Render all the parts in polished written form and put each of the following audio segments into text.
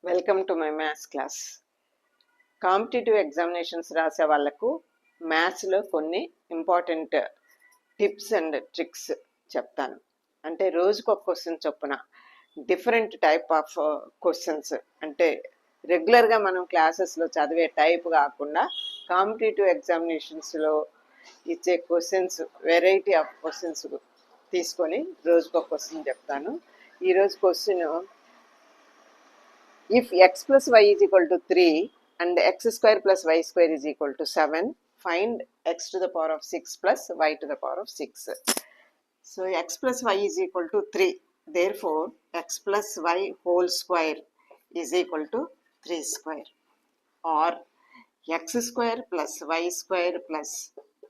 Welcome to my maths class. Competitive examinations రాసే వాళ్ళకు మ్యాథ్స్లో కొన్ని ఇంపార్టెంట్ టిప్స్ అండ్ ట్రిక్స్ చెప్తాను. అంటే రోజుకు ఒక క్వశ్చన్ చొప్పున డిఫరెంట్ టైప్ ఆఫ్ క్వశ్చన్స్, అంటే రెగ్యులర్గా మనం క్లాసెస్లో చదివే టైప్ కాకుండా కాంపిటేటివ్ ఎగ్జామినేషన్స్లో ఇచ్చే క్వశ్చన్స్, వెరైటీ ఆఫ్ క్వశ్చన్స్ తీసుకొని రోజుకు ఒక క్వశ్చన్ చెప్తాను. ఈరోజు question, if x plus y is equal to 3 and x square plus y square is equal to 7, find x to the power of 6 plus y to the power of 6. So x plus y is equal to 3. Therefore, x plus y whole square is equal to 3 square. Or x square plus y square plus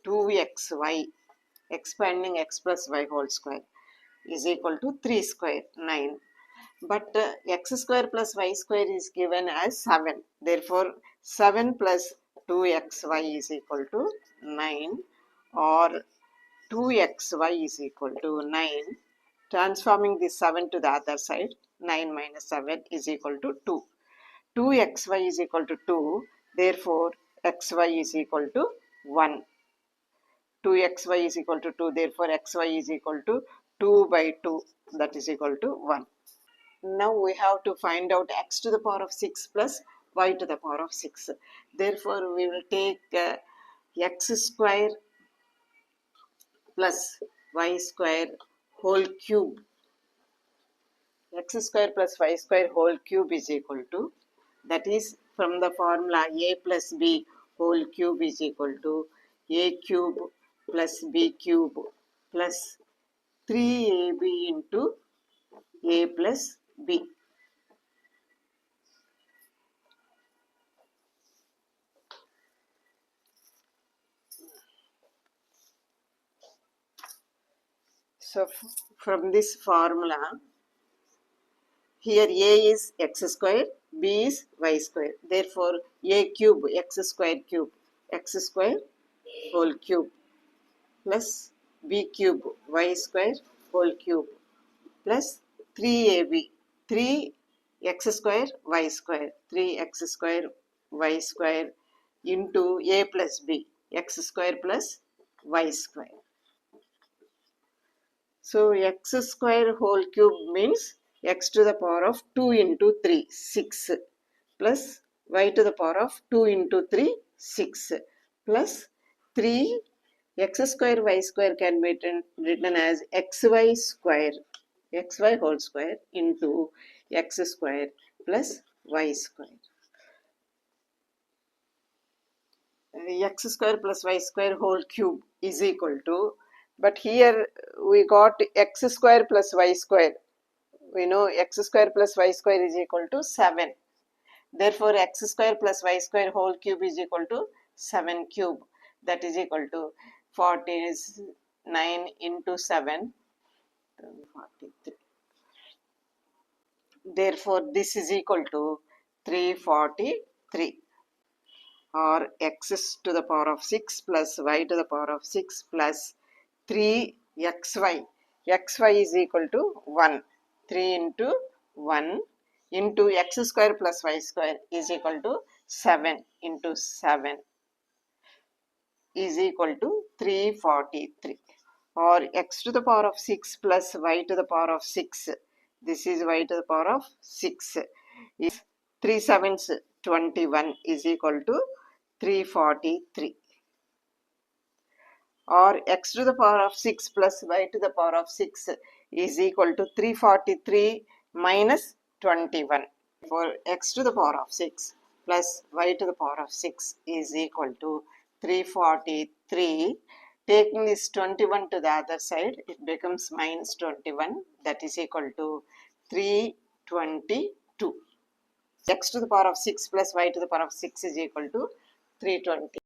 2xy, expanding x plus y whole square, is equal to 3 square, 9. But x square plus y square is given as 7. Therefore, 7 plus 2xy is equal to 9, or 2xy is equal to 9. Transforming this 7 to the other side, 9 minus 7 is equal to 2. 2xy is equal to 2. Therefore, xy is equal to 1. 2xy is equal to 2. Therefore, xy is equal to 2 by 2. That is equal to 1. Now we have to find out x to the power of 6 plus y to the power of 6. Therefore, we will take x square plus y square whole cube. X square plus y square whole cube is equal to, that is from the formula a plus b whole cube is equal to a cube plus b cube plus 3ab into a plus b. So from this formula, here a is x square, b is y square. Therefore, a cube x square whole cube plus b cube y square whole cube plus 3ab, 3x square y square, 3x square y square into a plus b, x square plus y square. So x square whole cube means x to the power of 2 into 3, 6, plus y to the power of 2 into 3, 6, plus 3 x square y square can be written as xy square, xy whole square into x square plus y square. X square plus y square whole cube is equal to, but here we got x square plus y square. We know x square plus y square is equal to 7. Therefore, x square plus y square whole cube is equal to 7 cube. That is equal to 49 into 7, 43. Therefore, this is equal to 343. Or x to the power of 6 plus y to the power of 6 plus 3xy. xy is equal to 1. 3 into 1 into x square plus y square is equal to 7 into 7 is equal to 343. Or x to the power of 6 plus y to the power of 6. This is y to the power of 6. Is 3 sevens 21 is equal to 343. Or x to the power of 6 plus y to the power of 6 is equal to 343 minus 21. For x to the power of 6 plus y to the power of 6 is equal to 343. Taking this 21 to the other side, it becomes minus 21. That is equal to 322. X to the power of 6 plus y to the power of 6 is equal to 320.